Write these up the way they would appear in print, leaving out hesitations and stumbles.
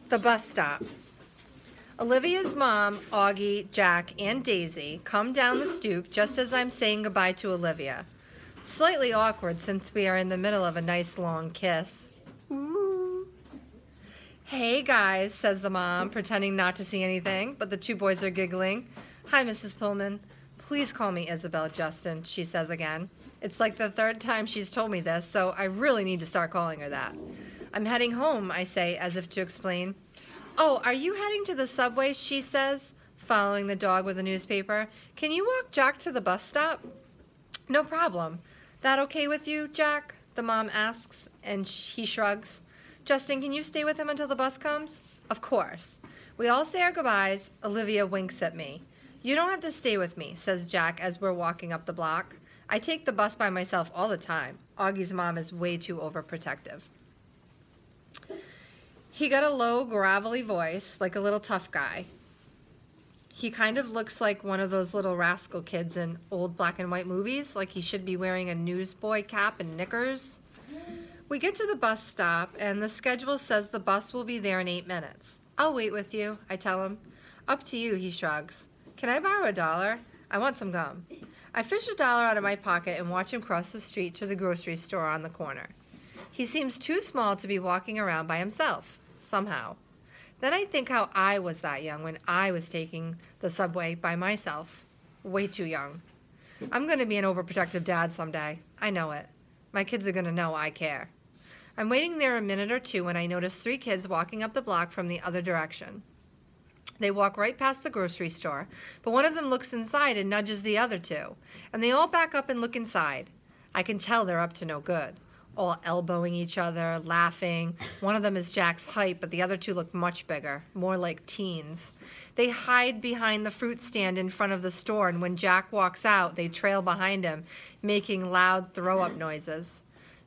The bus stop. Olivia's mom, Augie, Jack, and Daisy come down the stoop just as I'm saying goodbye to Olivia. Slightly awkward since we are in the middle of a nice long kiss. Ooh. Hey guys, says the mom, pretending not to see anything, but the two boys are giggling. Hi, Mrs. Pullman. Please call me Isabel Justin, she says again. It's like the third time she's told me this, so I really need to start calling her that. I'm heading home, I say, as if to explain. Oh, are you heading to the subway, she says, following the dog with a newspaper. Can you walk Jack to the bus stop? No problem. That okay with you, Jack? The mom asks, and he shrugs. Justin, can you stay with him until the bus comes? Of course. We all say our goodbyes. Olivia winks at me. You don't have to stay with me, says Jack as we're walking up the block. I take the bus by myself all the time. Augie's mom is way too overprotective. He got a low, gravelly voice, like a little tough guy. He kind of looks like one of those little rascal kids in old black and white movies, like he should be wearing a newsboy cap and knickers. We get to the bus stop, and the schedule says the bus will be there in 8 minutes. I'll wait with you, I tell him. Up to you, he shrugs. Can I borrow $1? I want some gum. I fish $1 out of my pocket and watch him cross the street to the grocery store on the corner. He seems too small to be walking around by himself, somehow. Then I think how I was that young when I was taking the subway by myself. Way too young. I'm going to be an overprotective dad someday. I know it. My kids are going to know I care. I'm waiting there a minute or two when I notice 3 kids walking up the block from the other direction. They walk right past the grocery store, but one of them looks inside and nudges the other 2, and they all back up and look inside. I can tell they're up to no good, all elbowing each other, laughing. One of them is Jack's height, but the other 2 look much bigger, more like teens. They hide behind the fruit stand in front of the store, and when Jack walks out, they trail behind him, making loud throw-up noises.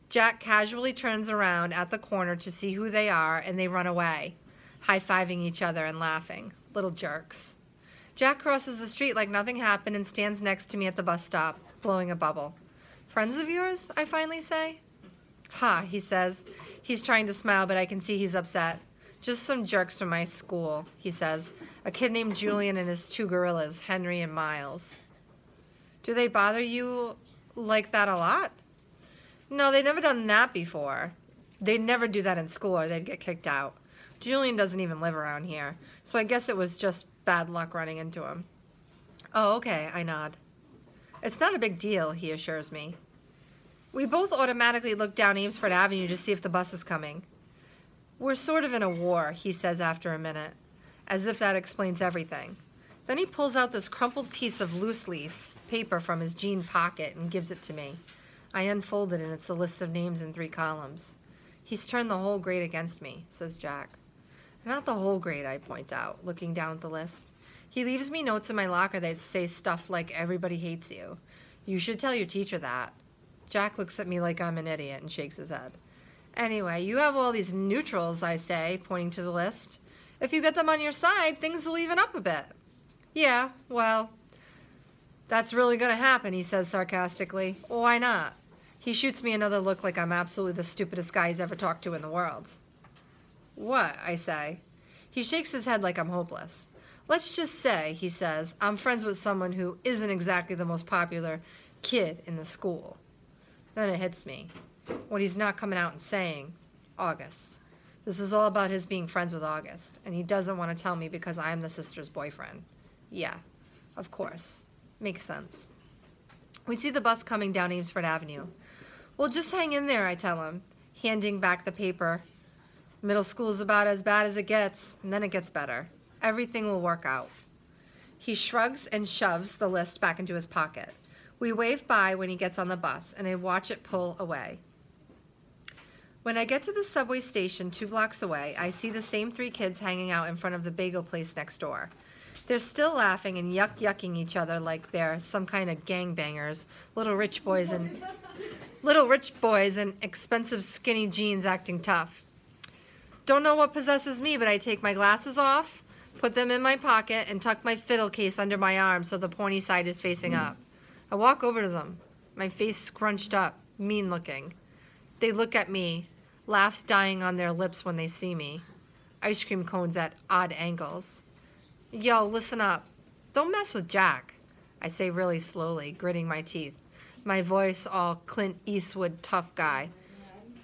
Jack casually turns around at the corner to see who they are, and they run away, high-fiving each other and laughing. Little jerks. Jack crosses the street like nothing happened and stands next to me at the bus stop, blowing a bubble. Friends of yours? I finally say. Ha, he says. He's trying to smile, but I can see he's upset. Just some jerks from my school, he says. A kid named Julian and his 2 gorillas, Henry and Miles. Do they bother you like that a lot? No, they'd never done that before. They'd never do that in school or they'd get kicked out. Julian doesn't even live around here, so I guess it was just bad luck running into him. Oh, okay, I nod. It's not a big deal, he assures me. We both automatically look down Amesfort Avenue to see if the bus is coming. We're sort of in a war, he says after a minute, as if that explains everything. Then he pulls out this crumpled piece of loose leaf paper from his jean pocket and gives it to me. I unfold it and it's a list of names in 3 columns. He's turned the whole grade against me, says Jack. Not the whole grade, I point out, looking down at the list. He leaves me notes in my locker that say stuff like, everybody hates you. You should tell your teacher that. Jack looks at me like I'm an idiot and shakes his head. Anyway, you have all these neutrals, I say, pointing to the list. If you get them on your side, things will even up a bit. Yeah, well, that's really going to happen, he says sarcastically. Why not? He shoots me another look like I'm absolutely the stupidest guy he's ever talked to in the world. What? I say. He shakes his head like I'm hopeless. Let's just say, he says, I'm friends with someone who isn't exactly the most popular kid in the school. Then it hits me. What he's not coming out and saying, August. This is all about his being friends with August, and he doesn't want to tell me because I'm the sister's boyfriend. Yeah, of course. Makes sense. We see the bus coming down Amesfort Avenue. Well, just hang in there, I tell him, handing back the paper. Middle school's about as bad as it gets, and then it gets better. Everything will work out. He shrugs and shoves the list back into his pocket. We wave by when he gets on the bus, and I watch it pull away. When I get to the subway station 2 blocks away, I see the same 3 kids hanging out in front of the bagel place next door. They're still laughing and yucking each other like they're some kind of gangbangers, little rich boys in expensive skinny jeans acting tough. Don't know what possesses me, but I take my glasses off, put them in my pocket, and tuck my fiddle case under my arm so the pointy side is facing up. I walk over to them, my face scrunched up, mean looking. They look at me. Laughs dying on their lips when they see me. Ice cream cones at odd angles. Yo, listen up. Don't mess with Jack, I say really slowly, gritting my teeth. My voice all Clint Eastwood tough guy.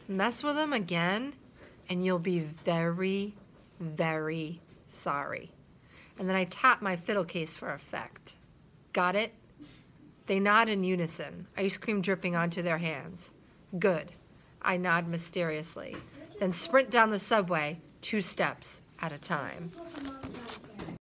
Mess with him again, and you'll be very, very sorry. And then I tap my fiddle case for effect. Got it? They nod in unison, ice cream dripping onto their hands. Good. I nod mysteriously, then sprint down the subway, 2 steps at a time.